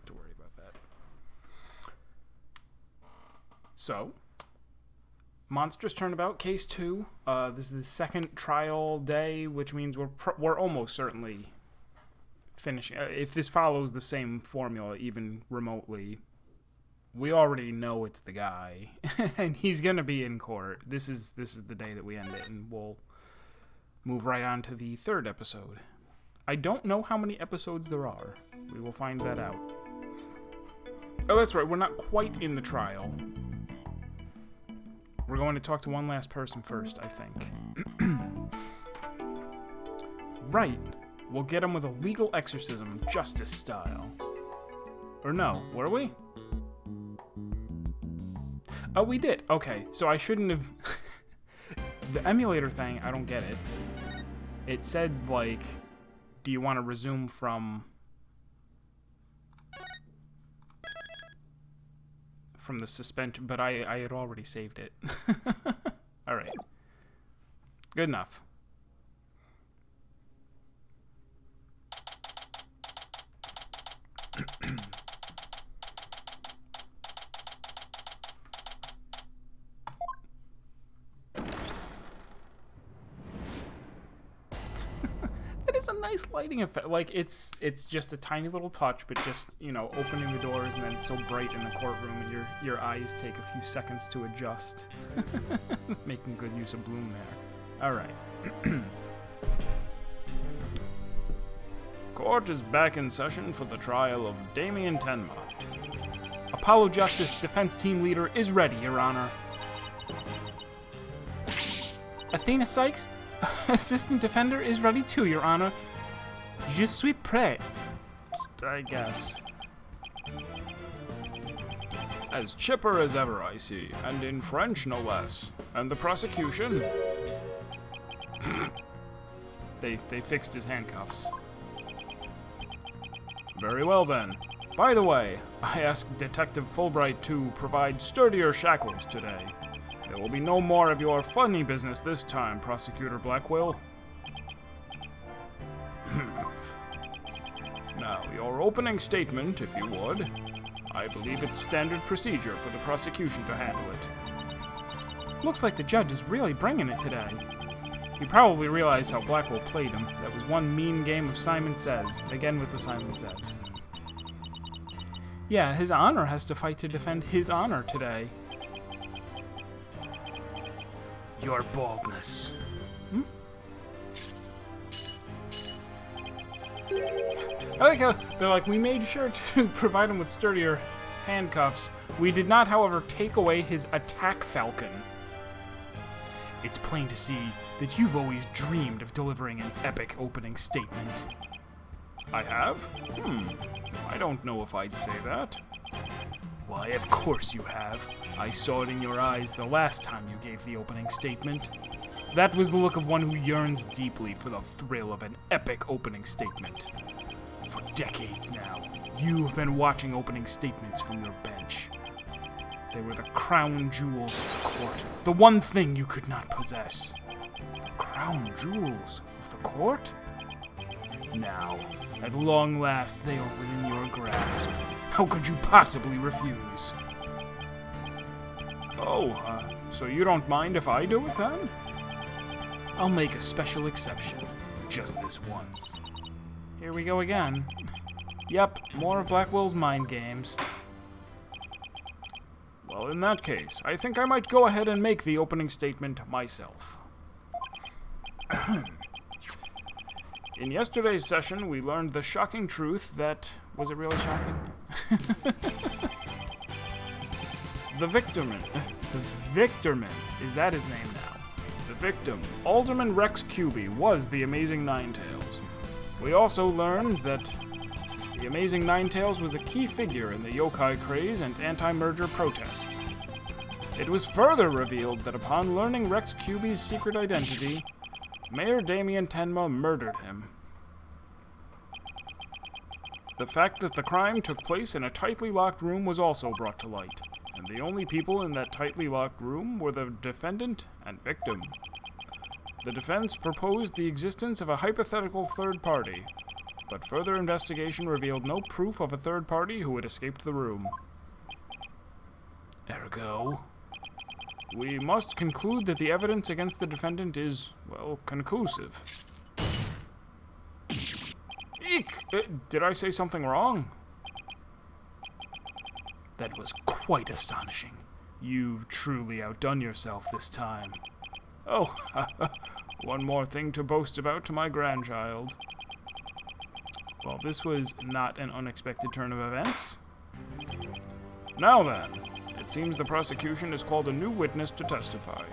to worry about that. So, Monstrous Turnabout, Case 2. This is the second trial day, which means we're almost certainly finishing. If this follows the same formula, even remotely, we already know it's the guy, and he's gonna be in court. This is the day that we end it, and we'll move right on to the third episode. I don't know how many episodes there are. We will find that out. Oh, that's right. We're not quite in the trial. We're going to talk to one last person first, I think. Right. We'll get him with a legal exorcism, justice style. Or no, were we? Oh, we did. Okay, so I shouldn't have... The emulator thing, I don't get it. It said, like, do you want to resume from the suspension, but I had already saved it. Alright. Good enough. That is a nice lighting effect. Like, it's just a tiny little touch, but just, you know, opening the doors and then it's so bright in the courtroom and your eyes take a few seconds to adjust. Making good use of bloom there. Alright. Court is back in session for the trial of Damien Tenma. Apollo Justice Defense Team Leader is ready, Your Honor. Athena Sykes, Assistant Defender, is ready too, Your Honor. Je suis prêt. I guess. As chipper as ever, I see, and in French, no less. And the prosecution? They fixed his handcuffs. Very well, then. By the way, I asked Detective Fulbright to provide sturdier shackles today. There will be no more of your funny business this time, Prosecutor Blackwell. Now, your opening statement, if you would. I believe it's standard procedure for the prosecution to handle it. Looks like the judge is really bringing it today. He probably realized how Blackwell played him. That was one mean game of Simon Says. Again with the Simon Says. Yeah, His Honor has to fight to defend his honor today. Your baldness. I like how they're like, we made sure to provide him with sturdier handcuffs. We did not, however, take away his attack falcon. It's plain to see that you've always dreamed of delivering an epic opening statement. I have? I don't know if I'd say that. Why, of course you have. I saw it in your eyes the last time you gave the opening statement. That was the look of one who yearns deeply for the thrill of an epic opening statement. For decades now, you've been watching opening statements from your bench. They were the crown jewels of the court, the one thing you could not possess. The crown jewels of the court? Now, at long last, they are within your grasp. How could you possibly refuse? Oh, so you don't mind if I do it then? I'll make a special exception, just this once. Here we go again. Yep, more of Blackwell's mind games. Well, in that case, I think I might go ahead and make the opening statement myself. In yesterday's session, we learned the shocking truth that... Was it really shocking? The victorman. Is that his name now? The victim, Alderman Rex Cuby, was the Amazing Ninetails. We also learned that the Amazing Ninetails was a key figure in the yokai craze and anti-merger protests. It was further revealed that upon learning Rex Cuby's secret identity, Mayor Damien Tenma murdered him. The fact that the crime took place in a tightly locked room was also brought to light, and the only people in that tightly locked room were the defendant and victim. The defense proposed the existence of a hypothetical third party, but further investigation revealed no proof of a third party who had escaped the room. Ergo, we must conclude that the evidence against the defendant is, well, conclusive. Eek! Did I say something wrong? That was quite astonishing. You've truly outdone yourself this time. Oh, one more thing to boast about to my grandchild. Well, this was not an unexpected turn of events. Now then, it seems the prosecution has called a new witness to testify.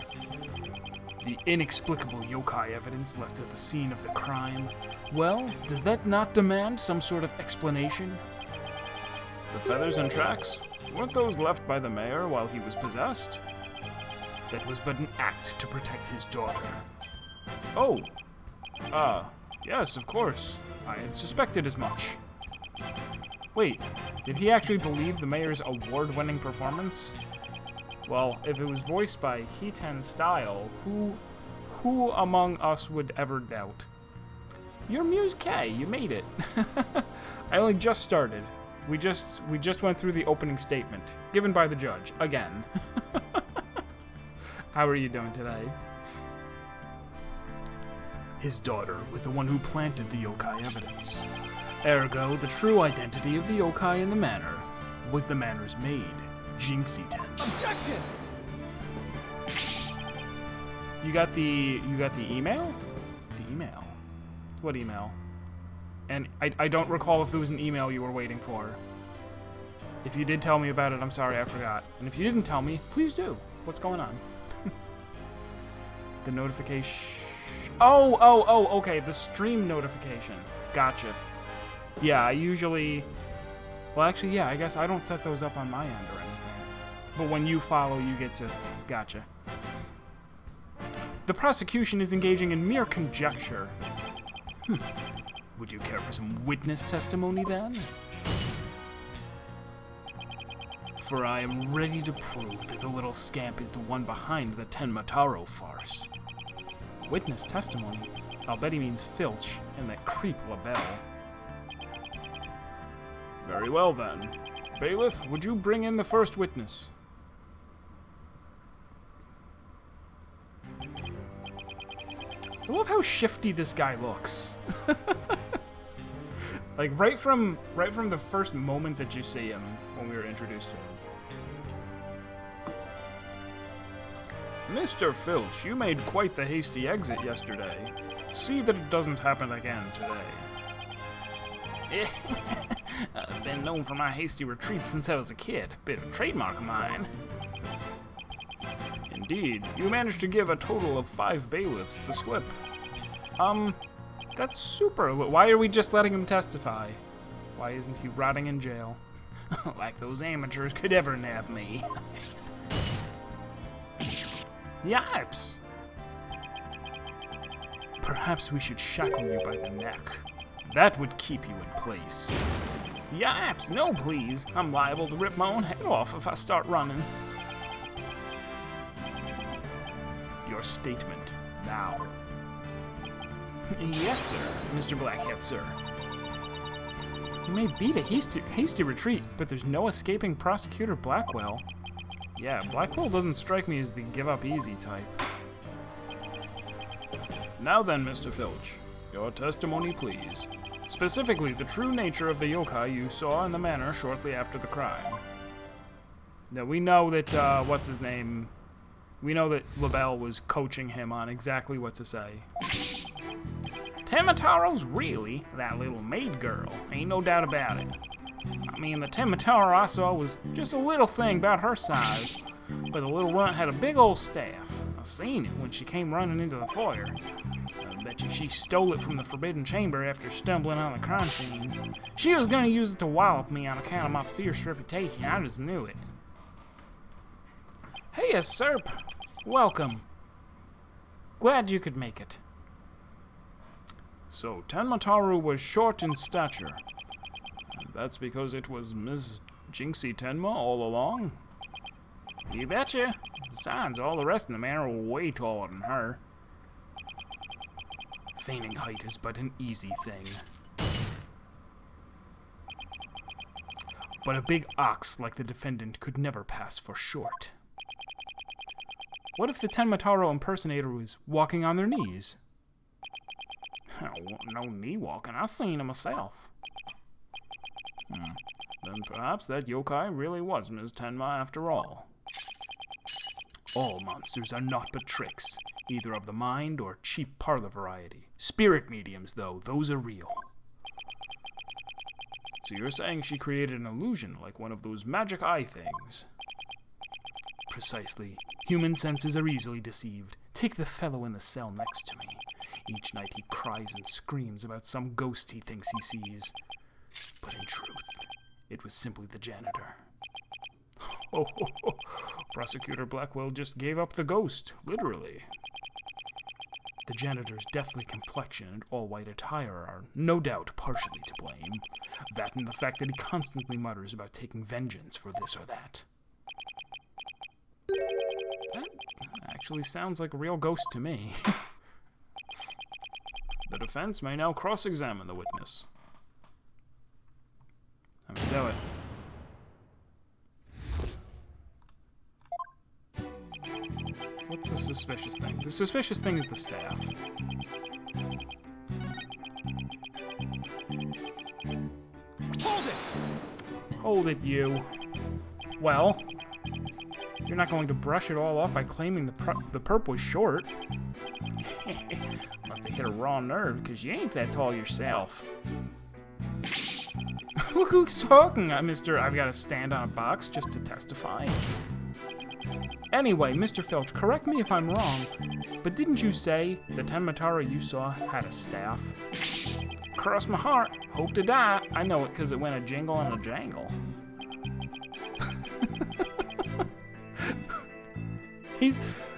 The inexplicable yokai evidence left at the scene of the crime. Well, does that not demand some sort of explanation? The feathers and tracks? Weren't those left by the mayor while he was possessed? That was but an act to protect his daughter. Oh. Yes, of course. I had suspected as much. Wait, did he actually believe the mayor's award-winning performance? Well, if it was voiced by Hiten Style, who among us would ever doubt? You're Muse K, you made it. I only just started. We just went through the opening statement, given by the judge, again. How are you doing today? His daughter was the one who planted the yokai evidence. Ergo, the true identity of the yokai in the manor was the manor's maid, Jinxie Ten. Objection! You got the email? The email? What email? And I don't recall if there was an email you were waiting for. If you did tell me about it, I'm sorry, I forgot. And if you didn't tell me, please do. What's going on? The notification... Oh, okay, the stream notification. Gotcha. Yeah, I usually... Well, actually, yeah, I guess I don't set those up on my end or anything. But when you follow, you get to... Gotcha. The prosecution is engaging in mere conjecture. Would you care for some witness testimony, then? For I am ready to prove that the little scamp is the one behind the Tenmataro farce. Witness testimony? I'll bet he means Filch and that creep LaBelle. Very well, then. Bailiff, would you bring in the first witness? I love how shifty this guy looks. Like, right from the first moment that you see him, when we were introduced to him. Mr. Filch, you made quite the hasty exit yesterday. See that it doesn't happen again today. I've been known for my hasty retreat since I was a kid. Bit of a trademark of mine. Indeed, you managed to give a total of 5 bailiffs the slip. That's super. Why are we just letting him testify? Why isn't he rotting in jail? Like those amateurs could ever nab me. Yipes! Perhaps we should shackle you by the neck. That would keep you in place. Yipes! No, please. I'm liable to rip my own head off if I start running. Your statement, now. Yes, sir, Mr. Blackhead, sir. You may beat a hasty retreat, but there's no escaping Prosecutor Blackwell. Yeah, Blackwell doesn't strike me as the give-up-easy type. Now then, Mr. Filch, your testimony, please. Specifically, the true nature of the yokai you saw in the manor shortly after the crime. Now, we know that, what's-his-name... We know that LaBelle was coaching him on exactly what to say. Temataro's really that little maid girl, ain't no doubt about it. I mean, the Temataro I saw was just a little thing about her size, but the little runt had a big old staff. I seen it when she came running into the foyer. I bet you she stole it from the Forbidden Chamber after stumbling on the crime scene. She was gonna use it to wallop me on account of my fierce reputation, I just knew it. Hey, Serp! Welcome. Glad you could make it. So, Tenmataru was short in stature. That's because it was Ms. Jinxie Tenma all along? You betcha. Besides, all the rest in the manor were way taller than her. Feigning height is but an easy thing. but a big ox like the defendant could never pass for short. What if the Tenmataro impersonator was walking on their knees? No knee walking. I seen him myself. Then perhaps that yokai really was Ms. Tenma after all. All monsters are naught but tricks, either of the mind or cheap parlor variety. Spirit mediums, though, those are real. So you're saying she created an illusion like one of those magic eye things? Precisely. Human senses are easily deceived. Take the fellow in the cell next to me. Each night he cries and screams about some ghost he thinks he sees. But in truth, it was simply the janitor. Oh, Prosecutor Blackwell just gave up the ghost, literally. The janitor's deathly complexion and all-white attire are no doubt partially to blame. That and the fact that he constantly mutters about taking vengeance for this or that. That actually sounds like a real ghost to me. The defense may now cross-examine the witness. Let me do it. What's the suspicious thing? The suspicious thing is the staff. Hold it! Hold it, you. Well, you're not going to brush it all off by claiming the perp was short. Must have hit a raw nerve, because you ain't that tall yourself. Look who's talking, Mr. I've got to stand on a box just to testify. Anyway, Mr. Filch, correct me if I'm wrong, but didn't you say the Tenmataro you saw had a staff? Cross my heart, hope to die. I know it because it went a jingle and a jangle.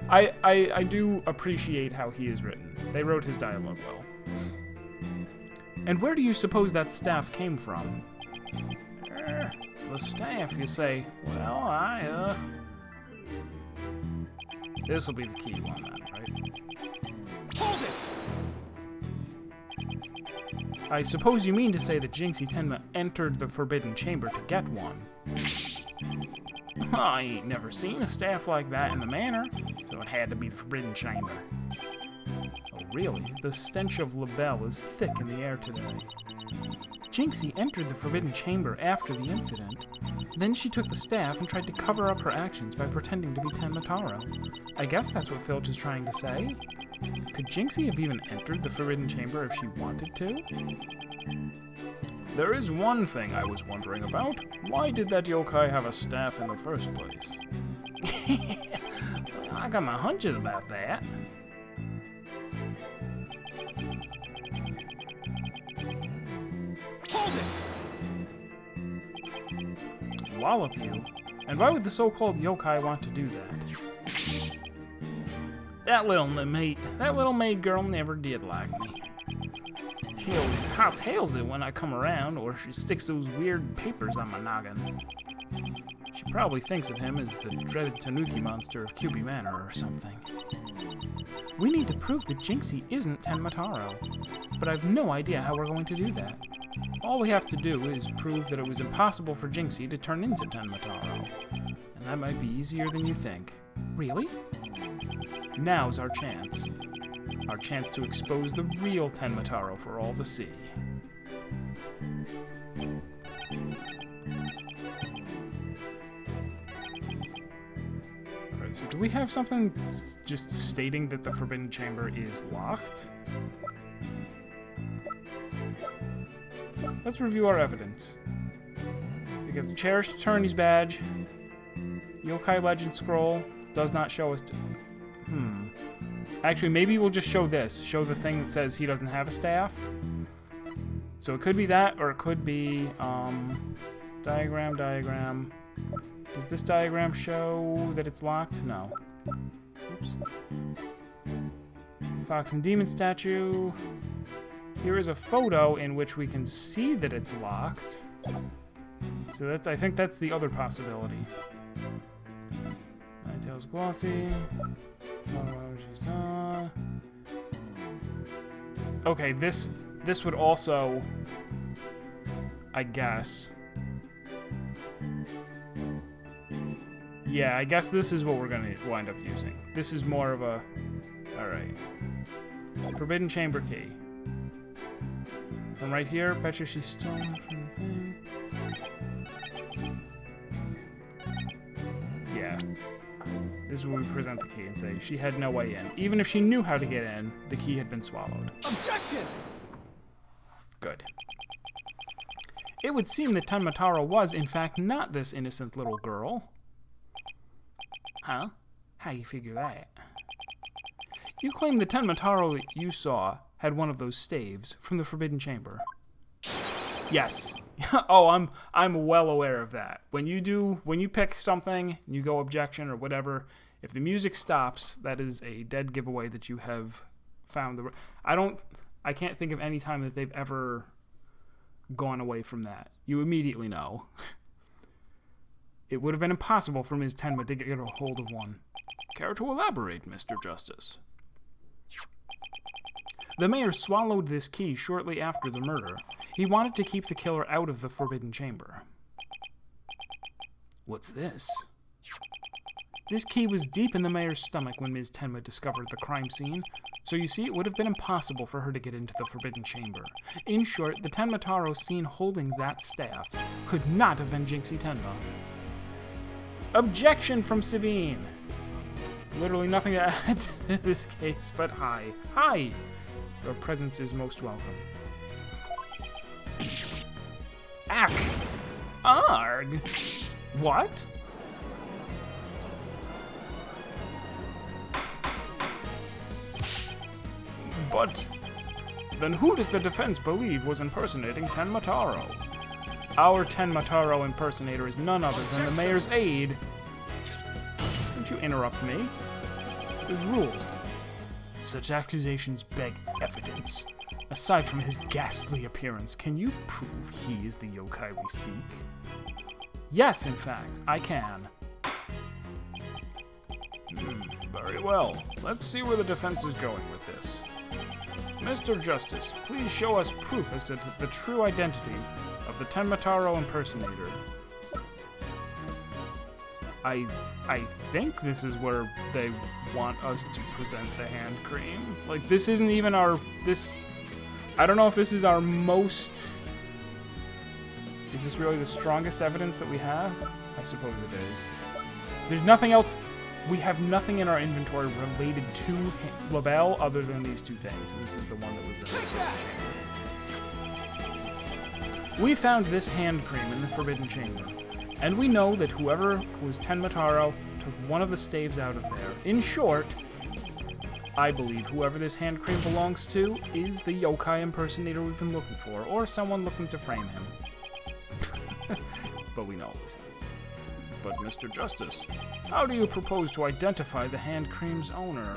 I do appreciate how he is written. They wrote his dialogue well. And where do you suppose that staff came from? The staff, you say? Well, This'll be the key one then, right? Hold it! I suppose you mean to say that Jinxie Tenma entered the Forbidden Chamber to get one. I ain't never seen a staff like that in the manor, so it had to be the Forbidden Chamber. Oh, really? The stench of Labelle is thick in the air today. Jinxie entered the Forbidden Chamber after the incident. Then she took the staff and tried to cover up her actions by pretending to be Tenmataro. I guess that's what Filch is trying to say. Could Jinxie have even entered the Forbidden Chamber if she wanted to? There is one thing I was wondering about. Why did that yokai have a staff in the first place? I got my hunches about that. Hold it! Wallop you? And why would the so-called yokai want to do that? That little maid girl never did like me. She always hot-tails it when I come around, or she sticks those weird papers on my noggin. She probably thinks of him as the dreaded Tanuki monster of Kyubi Manor or something. We need to prove that Jinxie isn't Tenmataro, but I've no idea how we're going to do that. All we have to do is prove that it was impossible for Jinxie to turn into Tenmataro, and that might be easier than you think. Really? Now's our chance. Our chance to expose the real Tenmataro for all to see. Alright, so do we have something just stating that the Forbidden Chamber is locked? Let's review our evidence. We get the Cherished Attorney's Badge. Yokai Legend Scroll does not show us... Actually, maybe we'll just show this. Show the thing that says he doesn't have a staff. So it could be that, or it could be... diagram. Does this diagram show that it's locked? No. Oops. Fox and Demon Statue. Here is a photo in which we can see that it's locked. So I think that's the other possibility. Ninetales Glossy. Okay, this would also, I guess. Yeah, I guess this is what we're gonna wind up using. This is more of a... Alright. Forbidden Chamber key. From right here, bet you she's stolen from the thing. Yeah. This is where we present the key and say she had no way in. Even if she knew how to get in, the key had been swallowed. Objection! Good. It would seem that Tenmataro was, in fact, not this innocent little girl. Huh? How you figure that? You claim the Tenmataro that you saw had one of those staves from the Forbidden Chamber. Yes. Oh, I'm well aware of that. When you pick something, you go objection or whatever, if the music stops, that is a dead giveaway that you have found the... I can't think of any time that they've ever gone away from that. You immediately know. It would have been impossible for Ms. Tenma to get a hold of one. Care to elaborate, Mr. Justice? The mayor swallowed this key shortly after the murder. He wanted to keep the killer out of the Forbidden Chamber. What's this? This key was deep in the mayor's stomach when Ms. Tenma discovered the crime scene, so you see it would have been impossible for her to get into the Forbidden Chamber. In short, the Tenmataro seen holding that staff could not have been Jinxie Tenma. Objection from Savine! Literally nothing to add to this case, but hi. Hi! Your presence is most welcome. Ack! Arg! What? But then who does the defense believe was impersonating Tenmataro? Our Tenmataro impersonator is none other than the mayor's aide. Don't you interrupt me. There's rules. Such accusations beg evidence. Aside from his ghastly appearance, can you prove he is the yokai we seek? Yes, in fact, I can. Very well. Let's see where the defense is going with this. Mr. Justice, please show us proof as to the true identity of the Tenmataro impersonator. I think this is where they want us to present the hand cream. Like, this isn't even our... I don't know if this is our most... Is this really the strongest evidence that we have? I suppose it is. There's nothing else... We have nothing in our inventory related to LaBelle other than these two things. And this is the one that was in the Forbidden Chamber. We found this hand cream in the Forbidden Chamber. And we know that whoever was Tenmataro took one of the staves out of there. In short, I believe whoever this hand cream belongs to is the yokai impersonator we've been looking for, or someone looking to frame him. But we know it was him. But Mr. Justice, how do you propose to identify the hand cream's owner?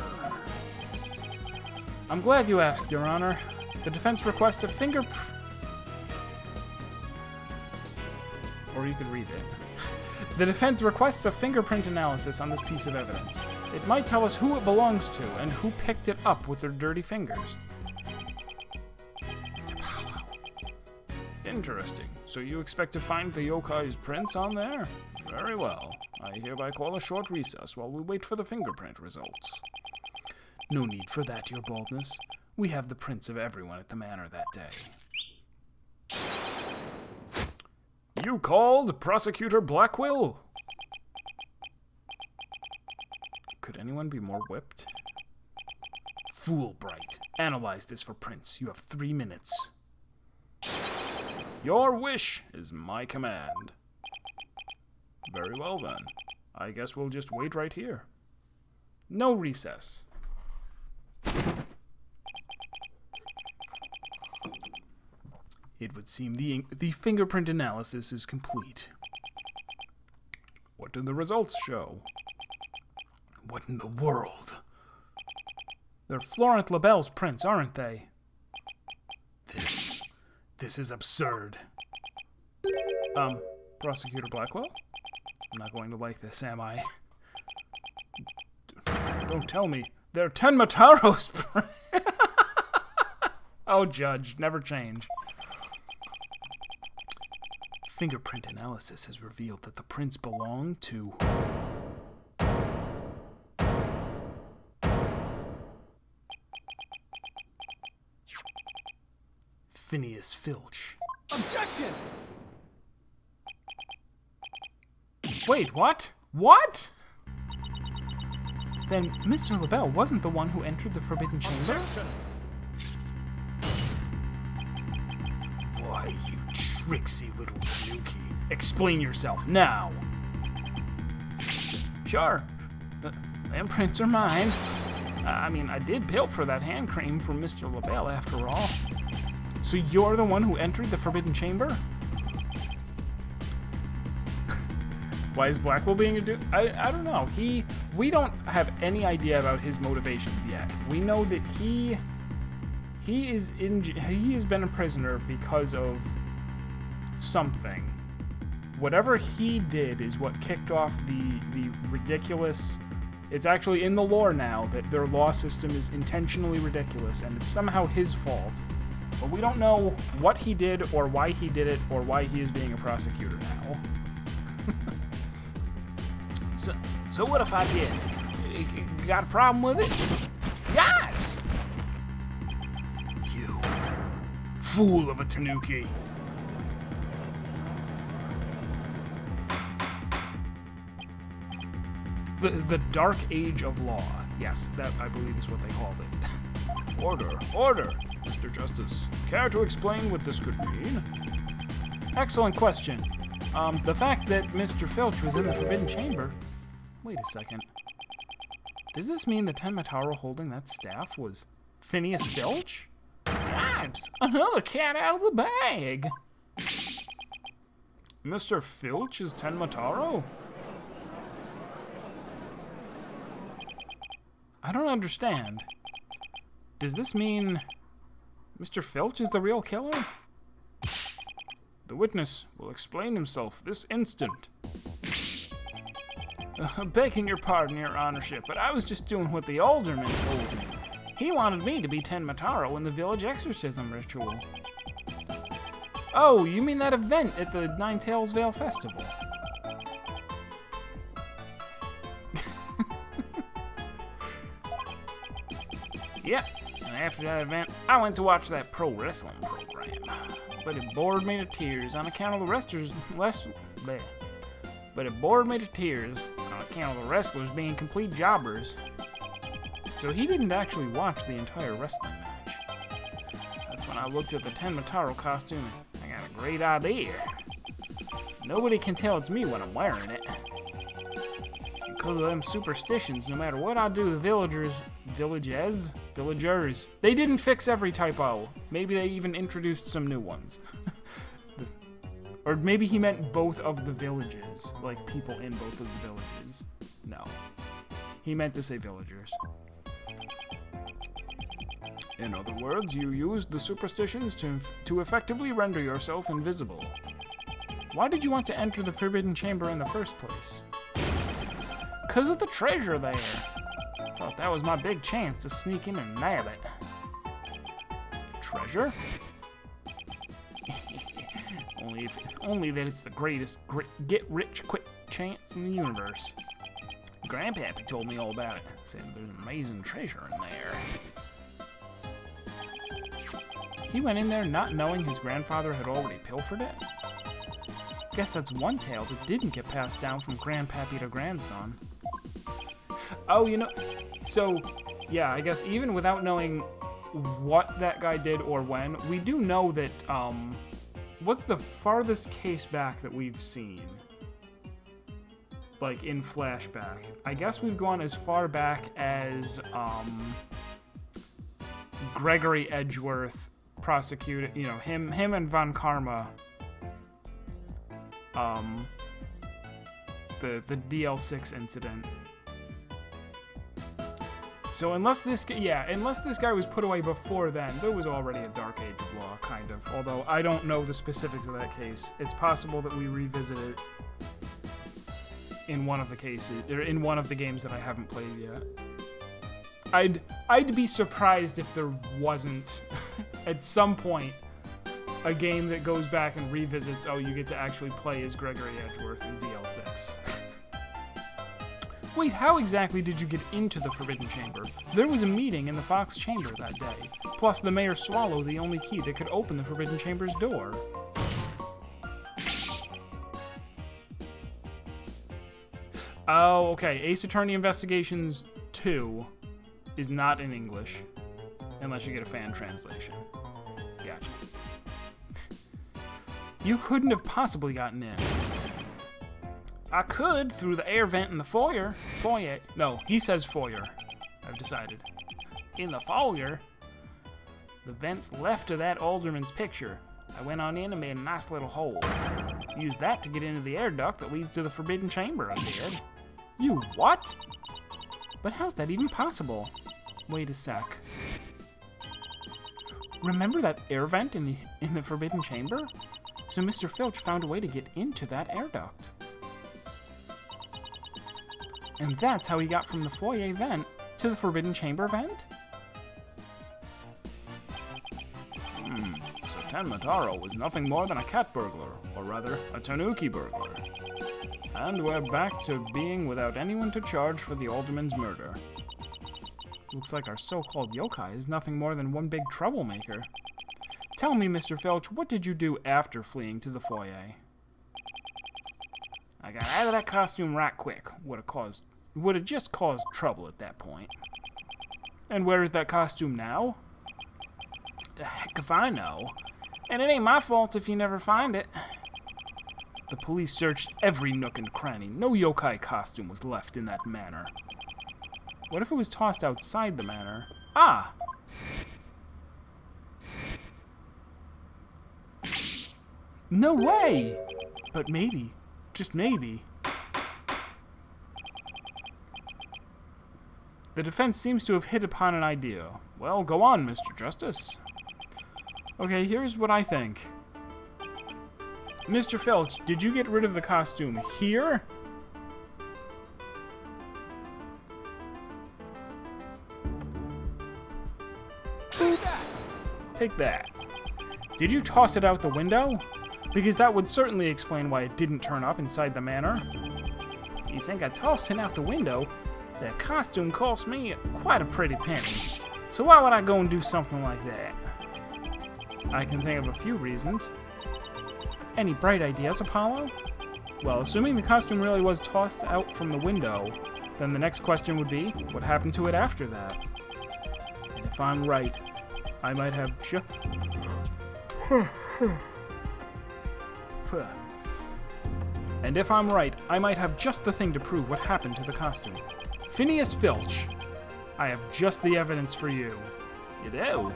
I'm glad you asked, Your Honor. The defense requests a fingerprint... Or you could read it. The defense requests a fingerprint analysis on this piece of evidence. It might tell us who it belongs to and who picked it up with their dirty fingers. It's Apollo. Interesting. So you expect to find the yokai's prints on there? Very well. I hereby call a short recess while we wait for the fingerprint results. No need for that, Your Boldness. We have the prints of everyone at the manor that day. You called Prosecutor Blackwill? Could anyone be more whipped? Fool Bright. Analyze this for prints. You have 3 minutes. Your wish is my command. Very well then. I guess we'll just wait right here. No recess. It would seem the fingerprint analysis is complete. What do the results show? What in the world? They're Florent LaBelle's prints, aren't they? This is absurd. Prosecutor Blackwell? I'm not going to like this, am I? Don't tell me. They're Tenmataro's prints. Oh, Judge, never change. Fingerprint analysis has revealed that the prints belong to Phineas Filch. Objection! Wait, what? What? Then Mr. LaBelle wasn't the one who entered the Forbidden Chamber? Objection! Why, you tricksy little tanuki. Explain yourself now. Sure. Them prints are mine. I mean, I did bill for that hand cream from Mr. LaBelle after all. So you're the one who entered the Forbidden Chamber? Why is Blackwell being a dude? I don't know. We don't have any idea about his motivations yet. We know that he has been a prisoner because of something. Whatever he did is what kicked off the ridiculous. It's actually in the lore now that their law system is intentionally ridiculous, and it's somehow his fault. But we don't know what he did or why he did it or why he is being a prosecutor now. So what if I did? You got a problem with it? Yes! You fool of a tanuki. The Dark Age of Law. Yes, that I believe is what they called it. Order, Mr. Justice. Care to explain what this could mean? Excellent question. The fact that Mr. Filch was in the Forbidden Chamber. Wait a second. Does this mean the Tenmataro holding that staff was Phineas Filch? Yipes! Another cat out of the bag! Mr. Filch is Tenmataro? I don't understand. Does this mean Mr. Filch is the real killer? The witness will explain himself this instant. Begging your pardon, your honorship, but I was just doing what the alderman told me. He wanted me to be Tenmataro in the village exorcism ritual. Oh, you mean that event at the Nine Tails Vale Festival? Yep, and after that event, I went to watch that pro wrestling program. But it bored me to tears on account of the wrestlers being complete jobbers. So he didn't actually watch the entire wrestling match. That's when I looked at the Tenmataro costume and I got a great idea. Nobody can tell it's me when I'm wearing it. Because of them superstitions, no matter what I do, the villagers, they didn't fix every typo. Maybe they even introduced some new ones. Or maybe he meant both of the villages, like people in both of the villages. No. He meant to say villagers. In other words, you used the superstitions to effectively render yourself invisible. Why did you want to enter the Forbidden Chamber in the first place? 'Cause of the treasure there. Thought that was my big chance to sneak in and nab it. Treasure? Only that it's the greatest get-rich-quick chance in the universe. Grandpappy told me all about it. Said there's amazing treasure in there. He went in there not knowing his grandfather had already pilfered it? Guess that's one tale that didn't get passed down from grandpappy to grandson. Oh, so, yeah, I guess even without knowing what that guy did or when, we do know that, what's the farthest case back that we've seen? Like, in flashback. I guess we've gone as far back as, Gregory Edgeworth prosecuted, him and Von Karma, the DL6 incident. So unless this guy was put away before then, there was already a Dark Age of Law, kind of. Although I don't know the specifics of that case. It's possible that we revisit it in one of the cases, or in one of the games that I haven't played yet. I'd be surprised if there wasn't, at some point, a game that goes back and revisits, you get to actually play as Gregory Edgeworth in DL6. Wait, how exactly did you get into the Forbidden Chamber? There was a meeting in the Fox Chamber that day. Plus, the Mayor swallowed the only key that could open the Forbidden Chamber's door. Oh, okay. Ace Attorney Investigations 2 is not in English. Unless you get a fan translation. Gotcha. You couldn't have possibly gotten in. I could, through the air vent in the foyer. Foyer. No, he says foyer. I've decided. In the foyer? The vent's left of that alderman's picture. I went on in and made a nice little hole. Used that to get into the air duct that leads to the Forbidden Chamber, I did. You what? But how's that even possible? Wait a sec. Remember that air vent in the Forbidden Chamber? So Mr. Filch found a way to get into that air duct. And that's how he got from the foyer vent to the Forbidden Chamber vent? So Tenmataro was nothing more than a cat burglar, or rather, a tanuki burglar. And we're back to being without anyone to charge for the alderman's murder. Looks like our so-called yokai is nothing more than one big troublemaker. Tell me, Mr. Filch, what did you do after fleeing to the foyer? I got out of that costume right quick. Would have just caused trouble at that point. And where is that costume now? Heck if I know. And it ain't my fault if you never find it. The police searched every nook and cranny. No yokai costume was left in that manor. What if it was tossed outside the manor? Ah! No way! But maybe, just maybe. The defense seems to have hit upon an idea. Well, go on, Mr. Justice. Okay, here's what I think. Mr. Filch, did you get rid of the costume here? Take that! Take that. Did you toss it out the window? Because that would certainly explain why it didn't turn up inside the manor. You think I tossed it out the window? That costume cost me quite a pretty penny. So why would I go and do something like that? I can think of a few reasons. Any bright ideas, Apollo? Well, assuming the costume really was tossed out from the window, then the next question would be, what happened to it after that? And if I'm right, I might have just... And if I'm right, I might have just the thing to prove what happened to the costume. Phineas Filch, I have just the evidence for you. You do?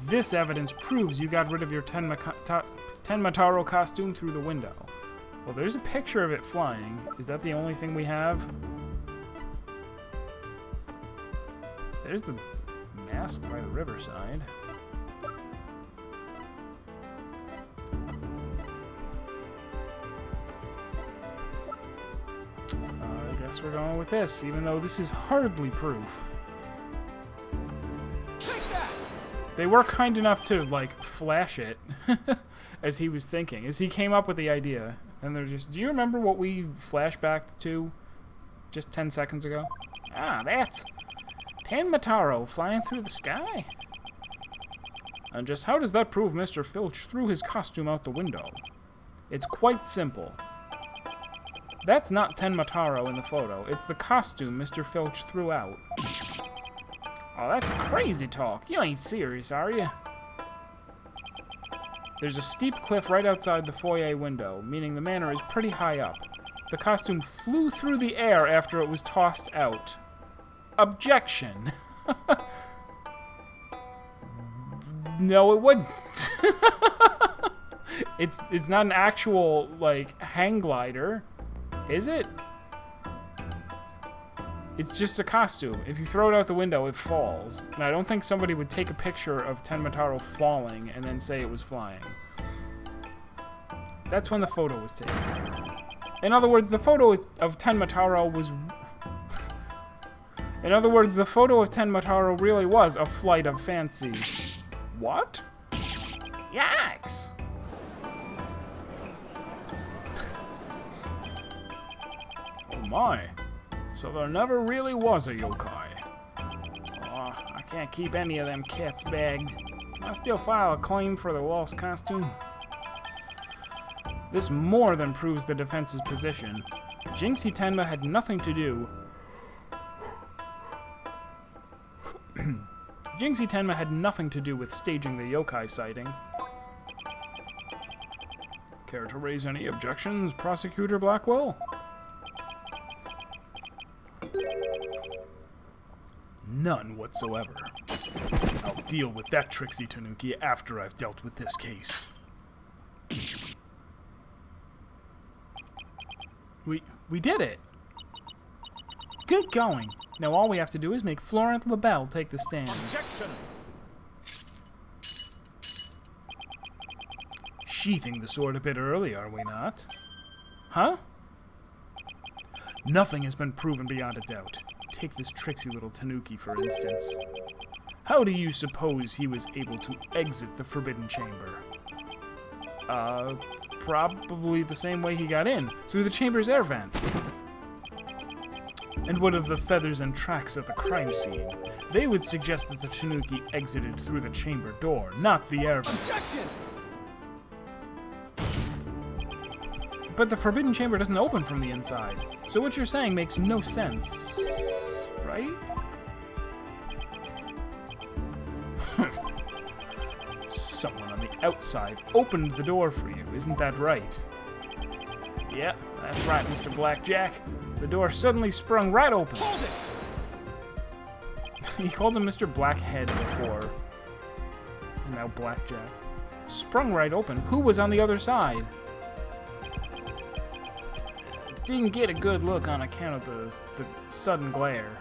This evidence proves you got rid of your Tenmataro costume through the window. Well, there's a picture of it flying. Is that the only thing we have? There's the mask by the riverside. I guess we're going with this, even though this is hardly proof. Take that! They were kind enough to, like, flash it as he was thinking, as he came up with the idea. And they're just, do you remember what we flashbacked to just 10 seconds ago? Ah, that's Tenmataro flying through the sky. And just how does that prove Mr. Filch threw his costume out the window? It's quite simple. That's not Tenmataro in the photo. It's the costume Mr. Filch threw out. Oh, that's crazy talk. You ain't serious, are you? There's a steep cliff right outside the foyer window, meaning the manor is pretty high up. The costume flew through the air after it was tossed out. Objection. No, it wouldn't. It's not an actual, like, hang glider. Is it? It's just a costume. If you throw it out the window, it falls. And I don't think somebody would take a picture of Tenmataro falling and then say it was flying. That's when the photo was taken. In other words, the photo of Tenmataro was... In other words, the photo of Tenmataro really was a flight of fancy. What? Yikes! my. So there never really was a yokai. Oh, I can't keep any of them cats bagged. I still file a claim for the lost costume. This more than proves the defense's position. Jinxie Tenma had nothing to do. Jinxie Tenma had nothing to do with staging the yokai sighting. Care to raise any objections, Prosecutor Blackwell? None whatsoever. I'll deal with that Trixie Tanuki after I've dealt with this case. We did it! Good going. Now all we have to do is make Florent LaBelle take the stand. Objection! Sheathing the sword a bit early, are we not? Huh? Nothing has been proven beyond a doubt. Take this tricksy little Tanuki, for instance. How do you suppose he was able to exit the Forbidden Chamber? Probably the same way he got in, through the chamber's air vent. And what of the feathers and tracks at the crime scene? They would suggest that the Tanuki exited through the chamber door, not the air vent. Objection! But the Forbidden Chamber doesn't open from the inside, so what you're saying makes no sense, right? Someone on the outside opened the door for you, isn't that right? Yep, that's right, Mr. Blackjack. The door suddenly sprung right open. Hold it! He called him Mr. Blackhead before. And now Blackjack. Sprung right open. Who was on the other side? Didn't get a good look on account of the sudden glare.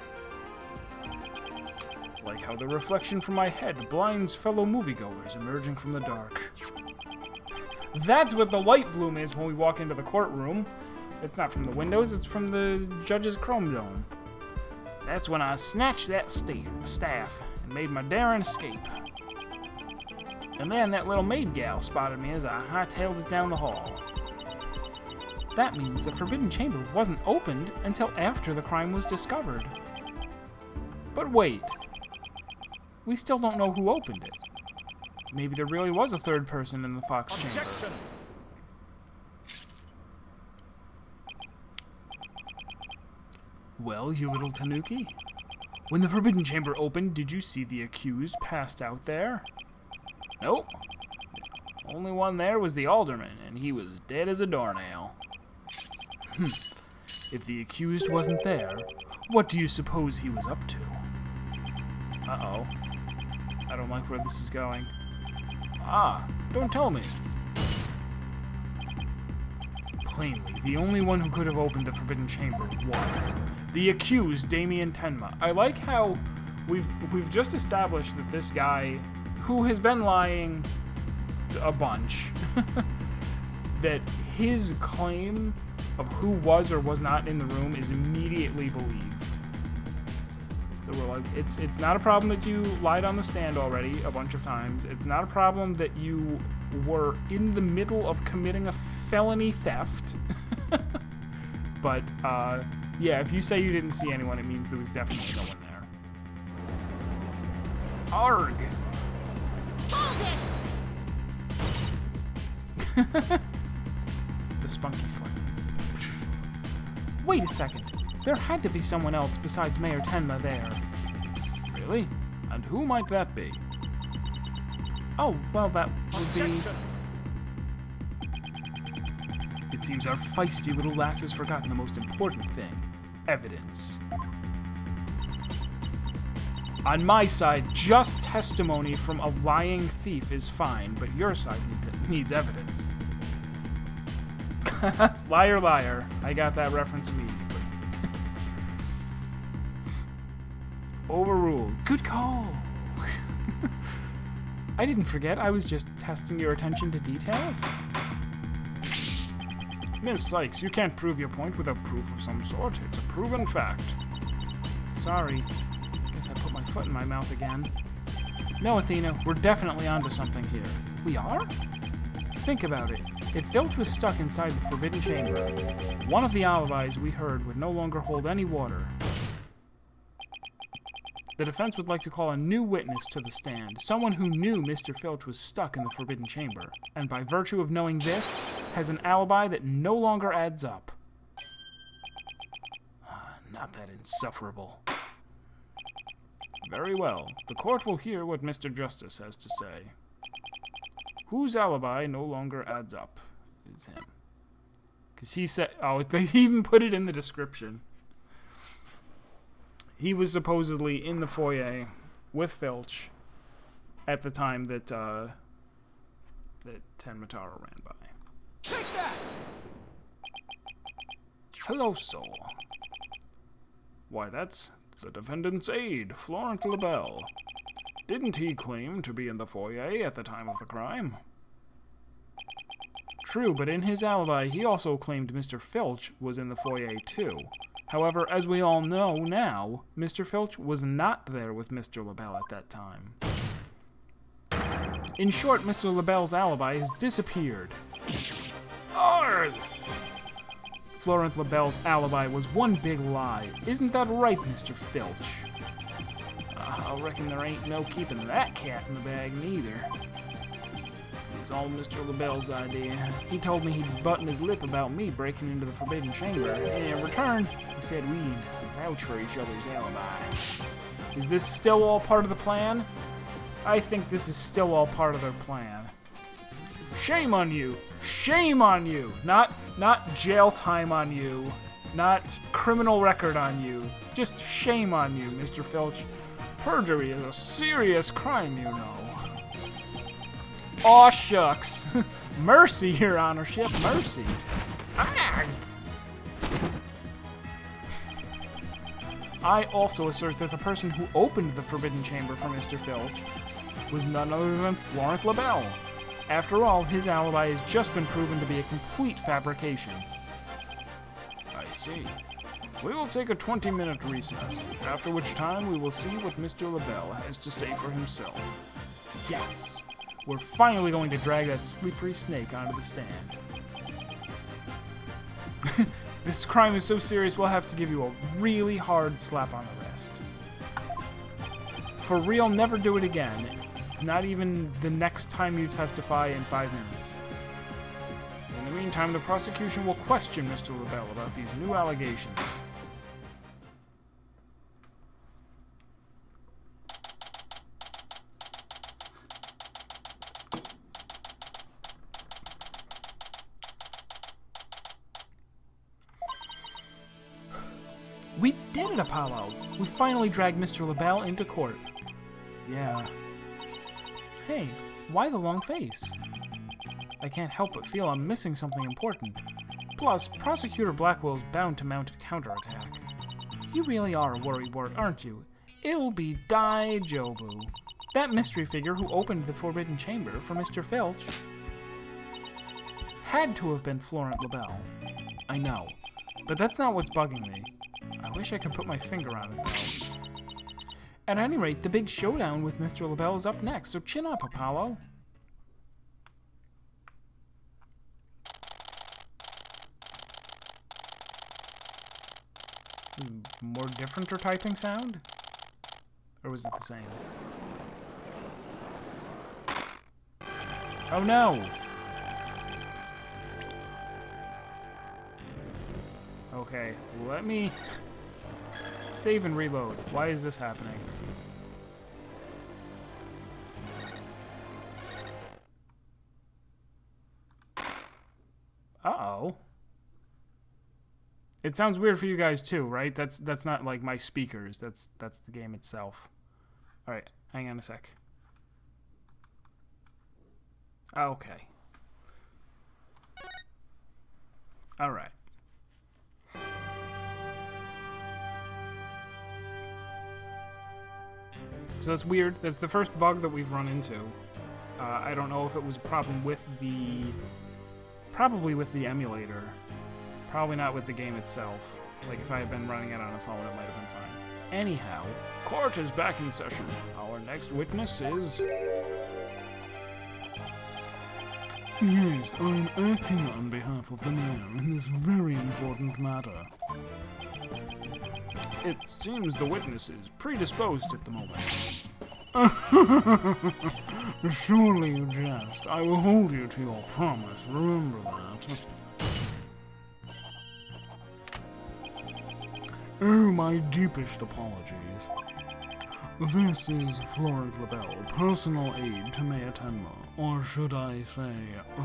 Like how the reflection from my head blinds fellow moviegoers emerging from the dark. That's what the light bloom is when we walk into the courtroom. It's not from the windows, it's from the judge's chrome dome. That's when I snatched that staff and made my daring escape. And then that little maid gal spotted me as I hightailed it down the hall. That means the Forbidden Chamber wasn't opened until after the crime was discovered. But wait. We still don't know who opened it. Maybe there really was a third person in the Fox Chamber. Objection! Well, you little Tanuki, when the Forbidden Chamber opened, did you see the accused passed out there? Nope. Only one there was the alderman, and he was dead as a doornail. If the accused wasn't there, what do you suppose he was up to? Uh-oh. I don't like where this is going. Ah, don't tell me. Plainly, the only one who could have opened the Forbidden Chamber was the accused, Damien Tenma. I like how we've just established that this guy, who has been lying a bunch, that his claim of who was or was not in the room is immediately believed. That we're like, it's not a problem that you lied on the stand already a bunch of times. It's not a problem that you were in the middle of committing a felony theft. But, yeah, if you say you didn't see anyone, it means there was definitely no one there. Arg! Hold it! The spunky slam. Wait a second. There had to be someone else besides Mayor Tenma there. Really? And who might that be? Oh, well, that would be... Objection! It seems our feisty little lass has forgotten the most important thing. Evidence. On my side, just testimony from a lying thief is fine, but your side needs evidence. Liar, liar. I got that reference immediately. Overruled. Good call. I didn't forget. I was just testing your attention to details. Miss Sykes, you can't prove your point without proof of some sort. It's a proven fact. Sorry. Guess I put my foot in my mouth again. No, Athena, we're definitely onto something here. We are? Think about it. If Filch was stuck inside the Forbidden Chamber, one of the alibis we heard would no longer hold any water. The defense would like to call a new witness to the stand, someone who knew Mr. Filch was stuck in the Forbidden Chamber, and by virtue of knowing this, has an alibi that no longer adds up. Not that insufferable. Very well. The court will hear what Mr. Justice has to say. Whose alibi no longer adds up? It's him. Because he said... Oh, they even put it in the description. He was supposedly in the foyer with Filch at the time that that Tenmataro ran by. Take that! Hello, soul. Why, that's the defendant's aide, Florent LaBelle. Didn't he claim to be in the foyer at the time of the crime? True, but in his alibi, he also claimed Mr. Filch was in the foyer too. However, as we all know now, Mr. Filch was not there with Mr. LaBelle at that time. In short, Mr. LaBelle's alibi has disappeared. Arrgh! Florent LaBelle's alibi was one big lie. Isn't that right, Mr. Filch? I reckon there ain't no keeping that cat in the bag, neither. It was all Mr. LaBelle's idea. He told me he'd button his lip about me breaking into the Forbidden Chamber, and in return, he said we'd vouch for each other's alibi. Is this still all part of the plan? I think this is still all part of their plan. Shame on you! Shame on you! Not jail time on you. Not criminal record on you. Just shame on you, Mr. Filch. Perjury is a serious crime, you know. Aw, shucks. Mercy, Your Honorship, mercy. Ah! I also assert that the person who opened the Forbidden Chamber for Mr. Filch was none other than Florent LaBelle. After all, his alibi has just been proven to be a complete fabrication. I see. We will take a 20-minute recess, after which time we will see what Mr. LaBelle has to say for himself. Yes! We're finally going to drag that slippery snake onto the stand. This crime is so serious we'll have to give you a really hard slap on the wrist. For real, never do it again. Not even the next time you testify in 5 minutes. In the meantime, the prosecution will question Mr. LaBelle about these new allegations. We did it, Apollo! We finally dragged Mr. LaBelle into court. Yeah. Hey, why the long face? I can't help but feel I'm missing something important. Plus, Prosecutor Blackwell's bound to mount a counterattack. You really are a worrywart, aren't you? It'll be Daijobu. That mystery figure who opened the Forbidden Chamber for Mr. Filch had to have been Florent LaBelle. I know, but that's not what's bugging me. I wish I could put my finger on it, though. At any rate, the big showdown with Mr. LaBelle is up next, so chin up, Apollo. More different or typing sound? Or was it the same? Oh no! Okay, let me save and reload. Why is this happening? Uh-oh. It sounds weird for you guys too, right? That's not like my speakers. That's the game itself. All right, hang on a sec. Okay. All right. So that's weird. That's the first bug that we've run into. I don't know if it was a problem with the... Probably with the emulator. Probably not with the game itself. Like, if I had been running it on a phone, it might have been fine. Anyhow, court is back in session. Our next witness is... Yes, I'm acting on behalf of the mayor in this very important matter. It seems the witness is predisposed at the moment. Surely you jest. I will hold you to your promise. Remember that. Oh, my deepest apologies. This is Florent Labelle, personal aide to Mayor Tenma, or should I say,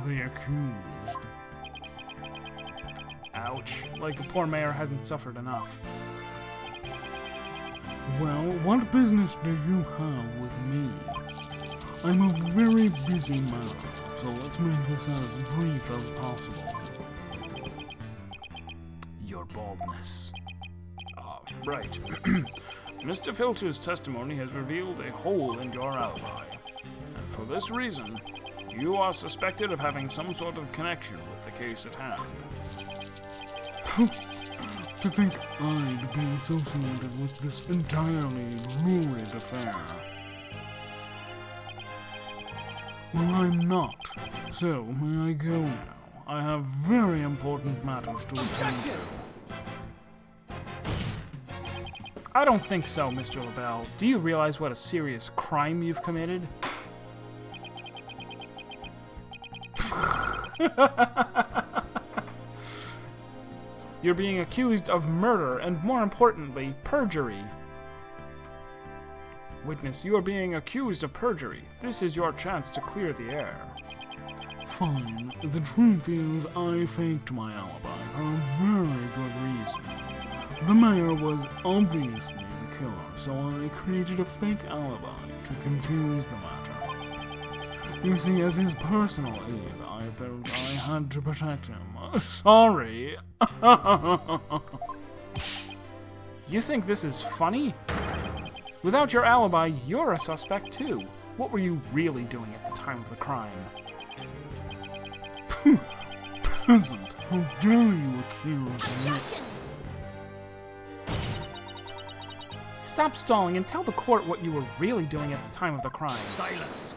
the accused. Ouch, like the poor mayor hasn't suffered enough. Well, what business do you have with me? I'm a very busy man, so let's make this as brief as possible. Your baldness. Right. Mr. Filcher's testimony has revealed a hole in your alibi. And for this reason, you are suspected of having some sort of connection with the case at hand. To think I'd be associated with this entirely lurid affair. Well, I'm not. So, may I go now? I have very important matters to attend to. I don't think so, Mr. LaBelle. Do you realize what a serious crime you've committed? You're being accused of murder and, more importantly, perjury. Witness, you are being accused of perjury. This is your chance to clear the air. Fine. The truth is, I faked my alibi for a very good reason. The mayor was obviously the killer, so I created a fake alibi to confuse the matter. You see, as his personal aide, I felt I had to protect him. Sorry. You think this is funny? Without your alibi, you're a suspect too. What were you really doing at the time of the crime? Peasant, how dare you accuse me? Stop stalling and tell the court what you were really doing at the time of the crime. Silence!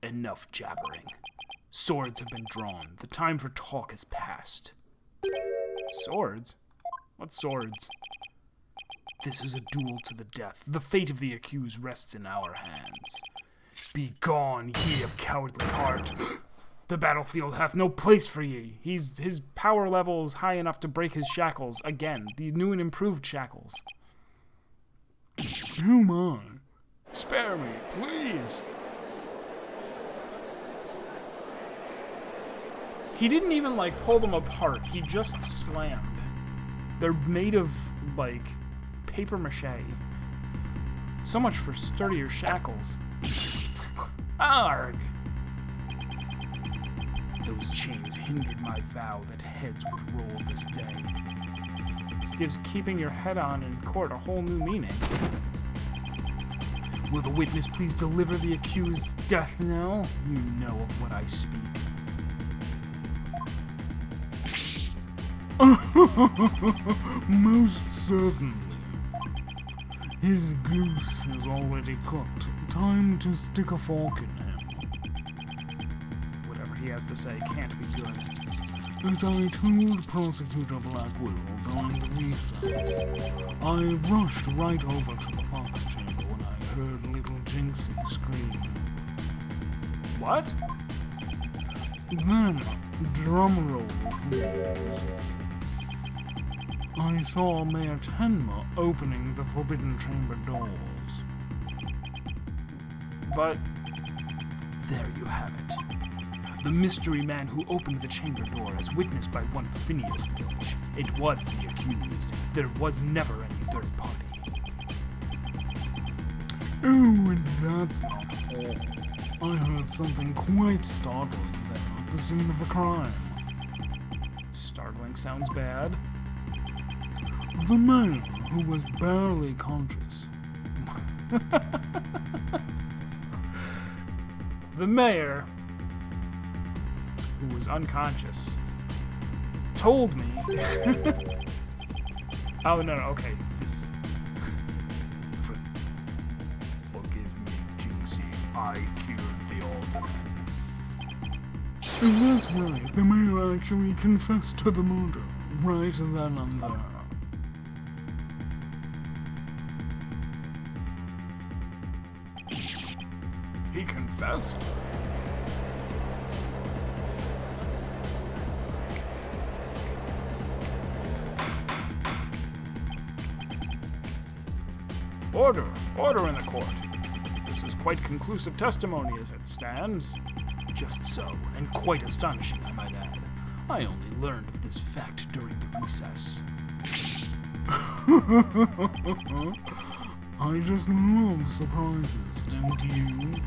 Enough jabbering. Swords have been drawn. The time for talk is past. Swords? What swords? This is a duel to the death. The fate of the accused rests in our hands. Begone, ye of cowardly heart. The battlefield hath no place for ye. His power level is high enough to break his shackles. Again, the new and improved shackles. Oh my. Spare me, please. He didn't even, like, pull them apart. He just slammed. They're made of, like, paper mache. So much for sturdier shackles. Arg! Those chains hindered my vow that heads would roll this day. This gives keeping your head on in court a whole new meaning. Will the witness please deliver the accused's death knell? You know of what I speak. Most certainly. His goose is already cooked. Time to stick a fork in him. Whatever he has to say can't be good. As I told Prosecutor Blackwell during the recess, I rushed right over to the Fox Chamber when I heard little Jinxie scream. What? Then, drumroll please. I saw Mayor Tenma opening the Forbidden Chamber doors. But there you have it. The mystery man who opened the chamber door as witnessed by one Phineas Filch. It was the accused. There was never any third party. Oh, and that's not all. I heard something quite startling there at the scene of the crime. Startling sounds bad. The man who was barely conscious. The mayor, who was unconscious, told me... Oh, no, okay. I killed the alderman. That's right, the mayor actually confessed to the murder, right then and there. He confessed? Order! Order in the court! This is quite conclusive testimony as it stands. Just so, and quite astonishing, I might add. I only learned of this fact during the recess. I just love surprises, don't you?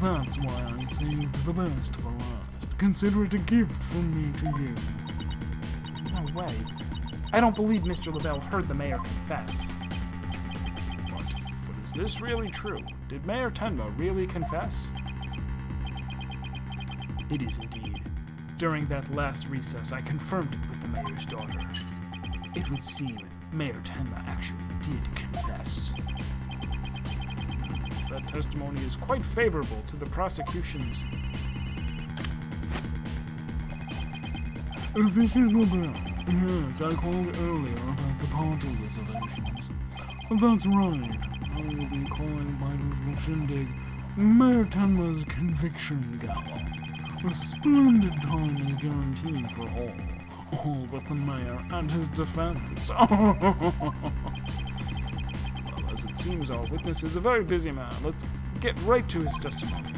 That's why I saved the best for last. Consider it a gift from me to you. No way. I don't believe Mr. Lavelle heard the mayor confess. But is this really true? Did Mayor Tenma really confess? It is indeed. During that last recess, I confirmed it with the mayor's daughter. It would seem Mayor Tenma actually did confess. That testimony is quite favorable to the prosecution's. This is Lavelle. Yes, I called earlier about the party reservations. That's right. I will be calling my little shindig Mayor Tenma's Conviction Gala. A splendid time is guaranteed for all but the mayor and his defense. Well, as it seems, our witness is a very busy man. Let's get right to his testimony.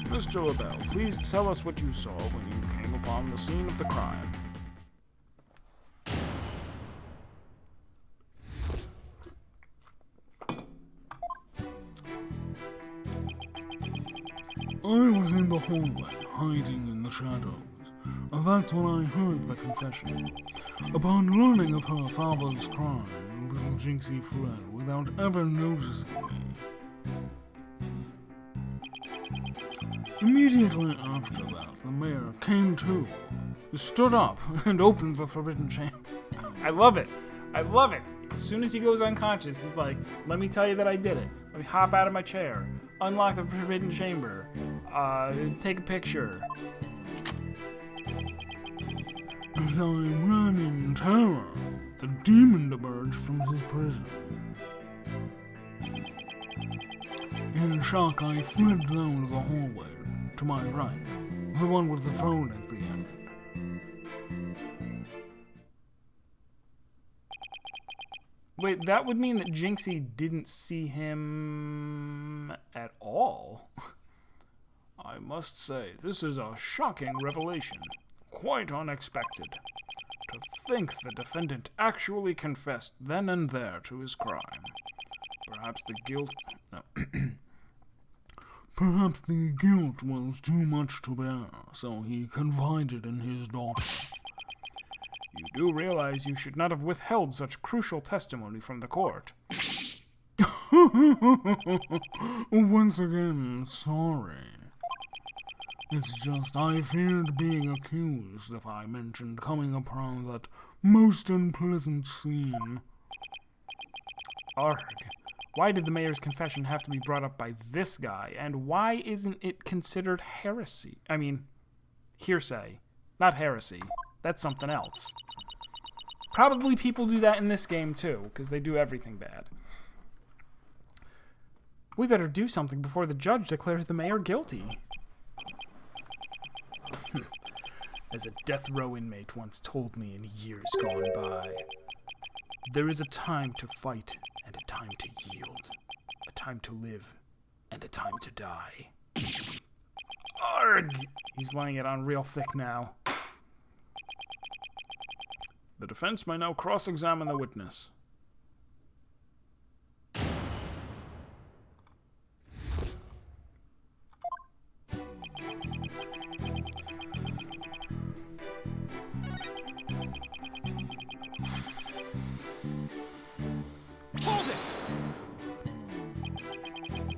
Mr. Lavelle, please tell us what you saw when you came upon the scene of the crime. I was in the hallway, hiding in the shadows. That's when I heard the confession. Upon learning of her father's crime, little Jinxie fled without ever noticing me. Immediately after that, the mayor came to, Stood up and opened the forbidden chamber. I love it. I love it. As soon as he goes unconscious, he's like, let me tell you that I did it. Let me hop out of my chair, unlock the forbidden chamber, take a picture. As I ran in terror, the demon emerged from his prison. In shock, I fled down the hallway, to my right, the one with the phone at the end. Wait, that would mean that Jinxie didn't see him at all? I must say, this is a shocking revelation. Quite unexpected. To think the defendant actually confessed then and there to his crime. Perhaps the guilt... No. Perhaps the guilt was too much to bear, so he confided in his daughter. You do realize you should not have withheld such crucial testimony from the court. Once again, sorry. It's just I feared being accused if I mentioned coming upon that most unpleasant scene. Arg. Why did the mayor's confession have to be brought up by this guy? And why isn't it considered heresy? I mean, hearsay. Not heresy. That's something else. Probably people do that in this game too, because they do everything bad. We better do something before the judge declares the mayor guilty. As a death row inmate once told me in years gone by, there is a time to fight and a time to yield, a time to live and a time to die. Arg! He's laying it on real thick now. The defense may now cross-examine the witness. Hold it!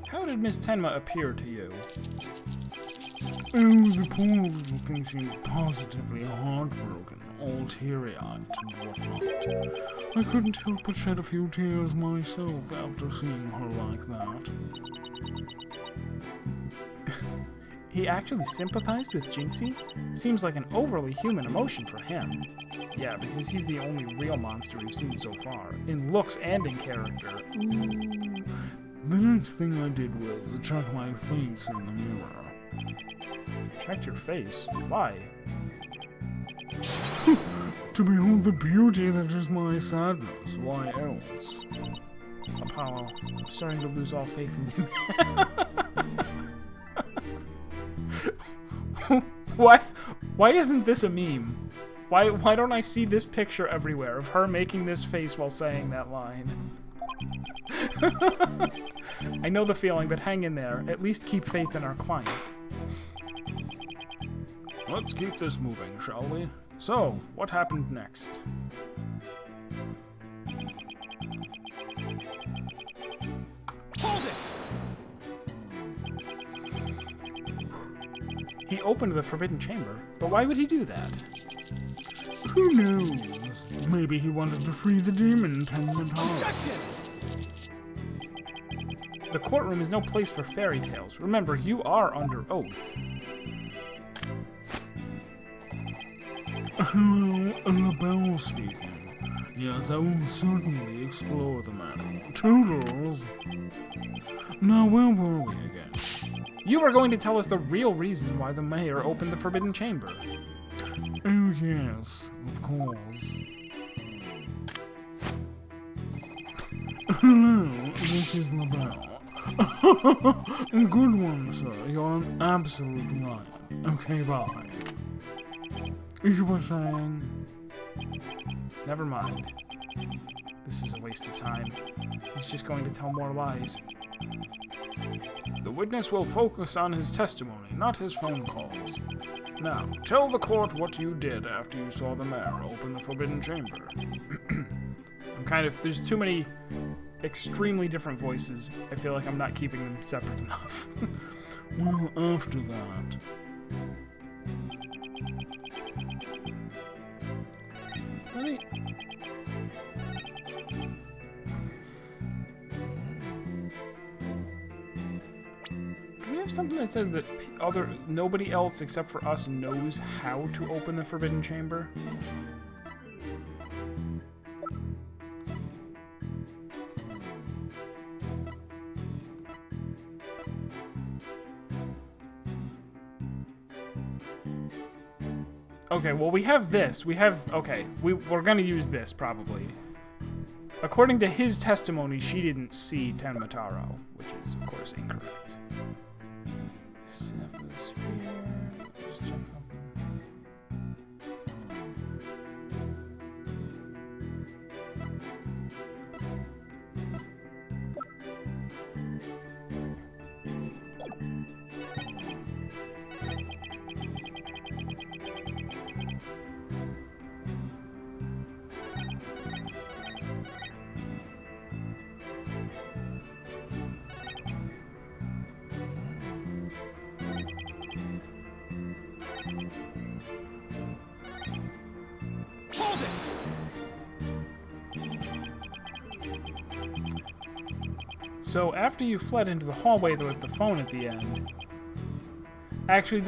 How did Miss Tenma appear to you? Oh, the poor little thing seemed positively heartbroken, all teary-eyed and whatnot. I couldn't help but shed a few tears myself after seeing her like that. He actually sympathized with Jinxie? Seems like an overly human emotion for him. Yeah, because he's the only real monster we've seen so far, in looks and in character. Ooh. The next thing I did was check my face in the mirror. Checked your face? Why? To behold the beauty that is my sadness. Why else? Apollo, I'm starting to lose all faith in you. Why isn't this a meme? Why don't I see this picture everywhere of her making this face while saying that line? I know the feeling, but hang in there. At least keep faith in our client. Let's keep this moving, shall we? So, what happened next? Hold it! He opened the Forbidden Chamber, but why would he do that? Who knows? Maybe he wanted to free the demon, Tenmatara. Objection! The courtroom is no place for fairy tales. Remember, you are under oath. Hello, LaBelle speaking. Yes, I will certainly explore the matter. Toodles! Now, where were we again? You were going to tell us the real reason why the mayor opened the Forbidden Chamber. Oh, yes, of course. Hello, this is LaBelle. Good one, sir. You're an absolute lion. Okay, bye. You were saying? Never mind. This is a waste of time. He's just going to tell more lies. The witness will focus on his testimony, not his phone calls. Now, tell the court what you did after you saw the mayor open the Forbidden Chamber. There's too many extremely different voices. I feel like I'm not keeping them separate enough. Well, after that... Do we have something that says that nobody else except for us knows how to open the Forbidden Chamber? Okay, well, we have this. We're gonna use this, probably. According to his testimony, she didn't see Tenmataro, which is, of course, incorrect. Snap with a spear. Just check something. Hold it! So after you fled into the hallway with the phone at the end, actually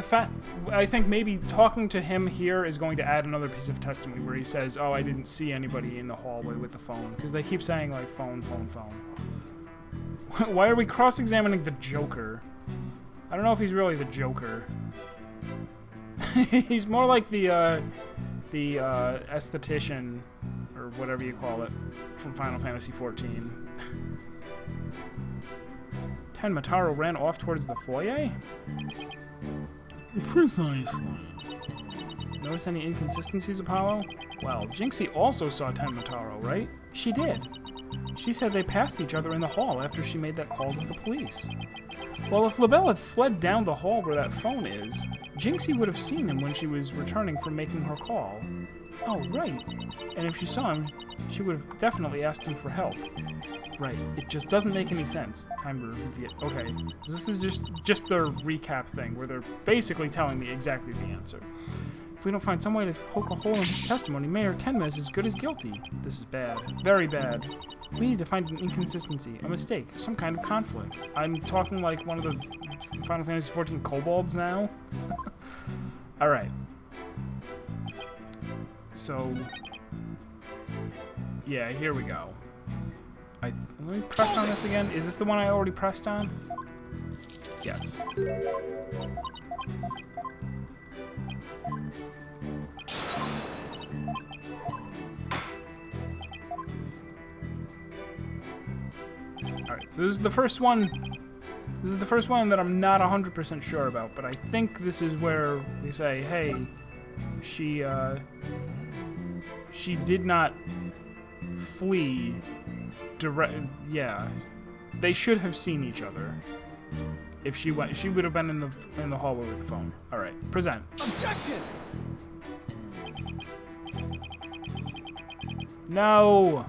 I think maybe talking to him here is going to add another piece of testimony where he says, "Oh, I didn't see anybody in the hallway with the phone," because they keep saying like phone, phone, phone. Why are we cross-examining the Joker? I don't know if he's really the Joker. He's more like the esthetician, or whatever you call it, from Final Fantasy XIV. Tenmataro ran off towards the foyer? Precisely. Notice any inconsistencies, Apollo? Well, Jinxie also saw Tenmataro, right? She did. She said they passed each other in the hall after she made that call to the police. Well, if LaBelle had fled down the hall where that phone is, Jinxie would have seen him when she was returning from making her call. Oh, right. And if she saw him, she would have definitely asked him for help. Right. It just doesn't make any sense. Time to review it. Okay. This is just their recap thing, where they're basically telling me exactly the answer. If we don't find some way to poke a hole in his testimony, Mayor Tenma is as good as guilty. This is bad. Very bad. We need to find an inconsistency, a mistake, some kind of conflict. I'm talking like one of the Final Fantasy XIV kobolds now. Alright. So... yeah, here we go. Let me press on this again. Is this the one I already pressed on? Yes. Alright, so this is the first one. This is the first one that I'm not 100% sure about, but I think this is where we say, hey, she did not flee yeah. They should have seen each other. If she went, she would have been in the hallway with the phone. All right, present. Objection! No.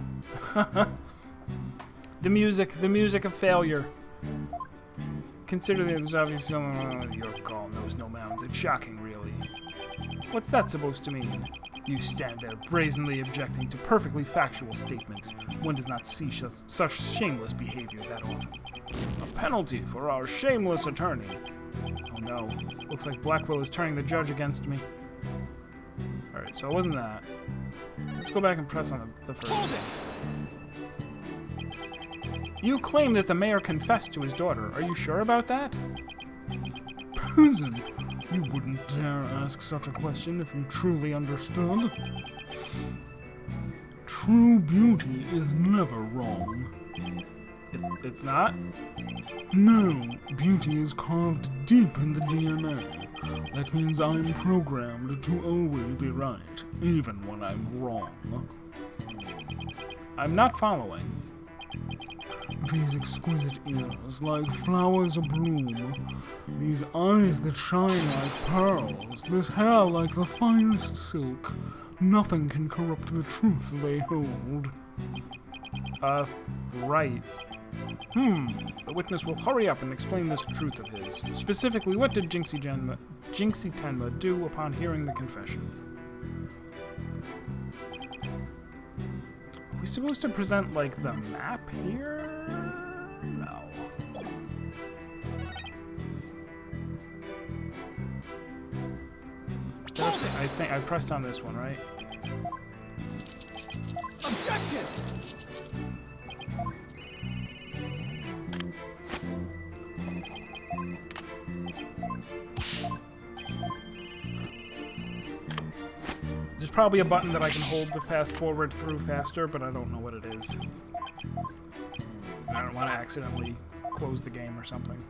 The music of failure. Consider that there's obviously your call knows no bounds. It's shocking, really. What's that supposed to mean? You stand there brazenly objecting to perfectly factual statements. One does not see such shameless behavior that often. A penalty for our shameless attorney. Oh no, looks like Blackwell is turning the judge against me. Alright, so it wasn't that. Let's go back and press on the first one. You claim that the mayor confessed to his daughter. Are you sure about that? Peasant, you wouldn't dare ask such a question if you truly understood. True beauty is never wrong. It's not? No, beauty is carved deep in the DNA. That means I'm programmed to always be right, even when I'm wrong. I'm not following. These exquisite ears, like flowers abloom. These eyes that shine like pearls. This hair like the finest silk. Nothing can corrupt the truth they hold. Right. The witness will hurry up and explain this truth of his. Specifically, what did Jinxie Tenma do upon hearing the confession? Are we supposed to present, like, the map here? No. I think I pressed on this one, right? Objection! There's probably a button that I can hold to fast forward through faster, but I don't know what it is. I don't want to accidentally close the game or something.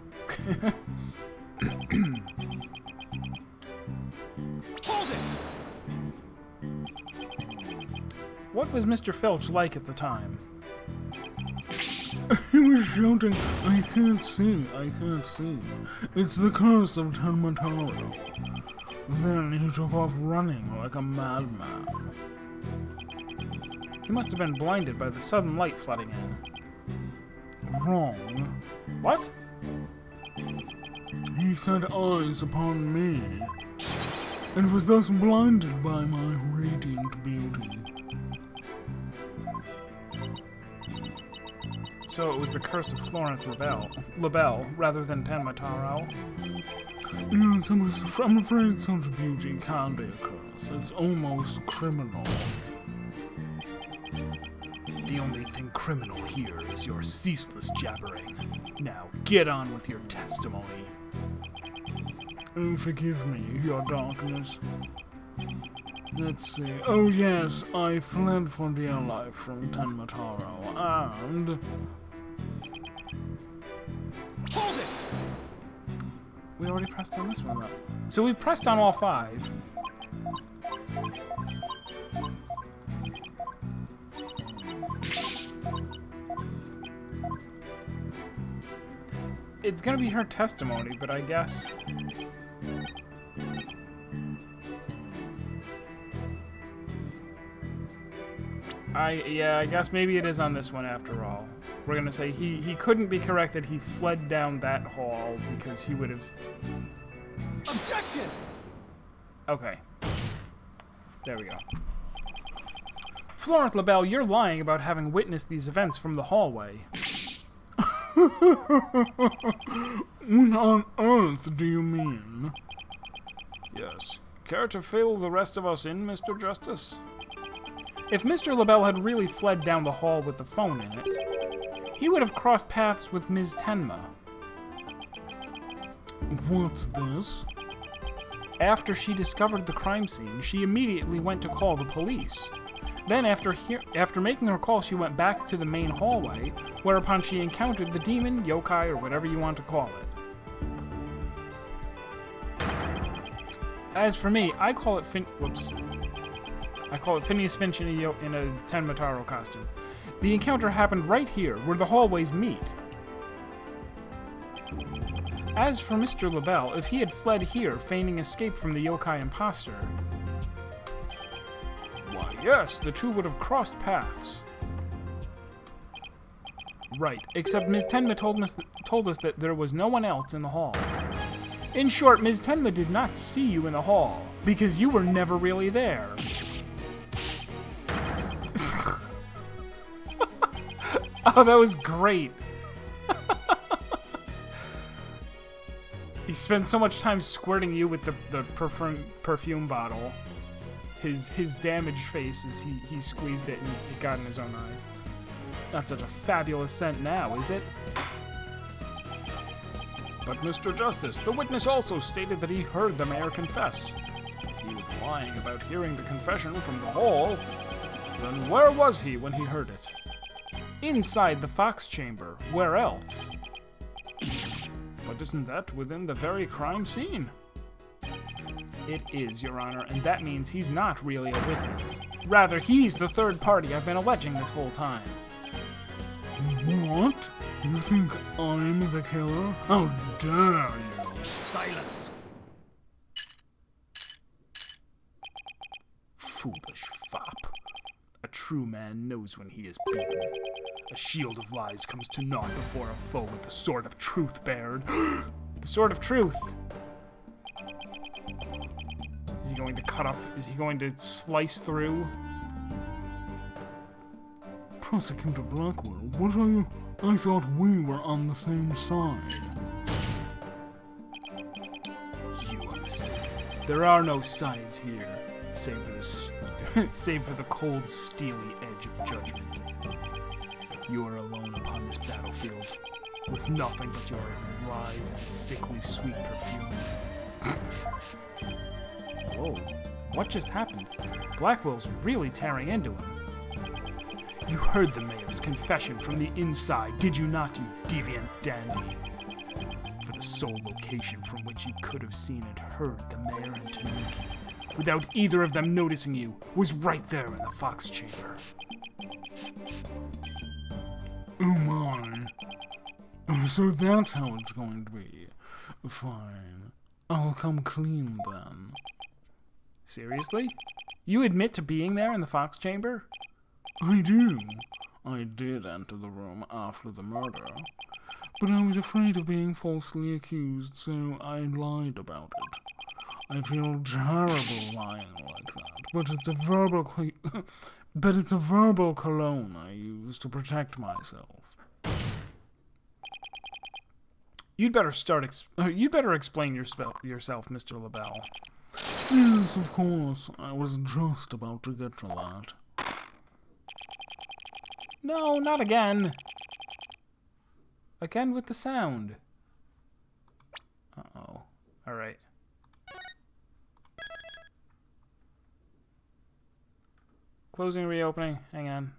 Hold it! What was Mr. Filch like at the time? He was shouting, I can't see, I can't see. It's the curse of Tenmataro. Then he took off running like a madman. He must have been blinded by the sudden light flooding in. Wrong. What? He set eyes upon me, and was thus blinded by my radiant beauty. So it was the curse of Florence LaBelle rather than Tenmataro. Yes, I'm afraid such beauty can be a curse. It's almost criminal. The only thing criminal here is your ceaseless jabbering. Now get on with your testimony. Oh, forgive me, your darkness. Let's see. Oh yes, I fled for dear life from Tenmataro, and... Hold it! We already pressed on this one, though. So we've pressed on all 5. It's gonna be her testimony, but I guess... I guess maybe it is on this one after all. We're gonna say he couldn't be correct that he fled down that hall because he would have... Objection! Okay. There we go. Florent LaBelle, you're lying about having witnessed these events from the hallway. What on earth do you mean? Yes. Care to fill the rest of us in, Mr. Justice? If Mr. LaBelle had really fled down the hall with the phone in it, he would have crossed paths with Ms. Tenma. What's this? After she discovered the crime scene, she immediately went to call the police. Then, after making her call, she went back to the main hallway, whereupon she encountered the demon, yokai, or whatever you want to call it. As for me, I call it I call it Phineas Finch in a Tenmataro costume. The encounter happened right here, where the hallways meet. As for Mr. LaBelle, if he had fled here, feigning escape from the yokai imposter, why, yes, the two would have crossed paths. Right, except Ms. Tenma told us that there was no one else in the hall. In short, Ms. Tenma did not see you in the hall, because you were never really there. Oh, that was great. He spent so much time squirting you with the perfume bottle. His damaged face as he squeezed it and it got in his own eyes. Not such a fabulous scent now, is it? But Mr. Justice, the witness also stated that he heard the mayor confess. If he was lying about hearing the confession from the hall, then where was he when he heard it? Inside the Fox chamber. Where else? But isn't that within the very crime scene? It is, Your Honor, and that means he's not really a witness. Rather, he's the third party I've been alleging this whole time. What? You think I'm the killer? How dare you? Silence. Foolish fop. A true man knows when he is beaten. A shield of lies comes to naught before a foe with the sword of truth bared. The sword of truth! Is he going to cut up? Is he going to slice through? Prosecutor Blackwell, what are you? I thought we were on the same side. You are mistaken. There are no sides here, save for the cold, steely edge of judgment. You are alone upon this battlefield, with nothing but your lies and sickly sweet perfume. Whoa, what just happened? Blackwell's really tearing into him. You heard the mayor's confession from the inside, did you not, you deviant dandy? For the sole location from which you could have seen and heard the mayor and Tanuki, without either of them noticing you, was right there in the Fox chamber. Oh my. So that's how it's going to be. Fine. I'll come clean then. Seriously? You admit to being there in the Fox chamber? I do. I did enter the room after the murder. But I was afraid of being falsely accused, so I lied about it. I feel terrible lying like that, but it's a verbal cologne I use to protect myself. You'd better explain yourself, Mr. LaBelle. Yes, of course. I was just about to get to that. No, not again. Again with the sound. Uh-oh. Alright. Closing, reopening. Hang on.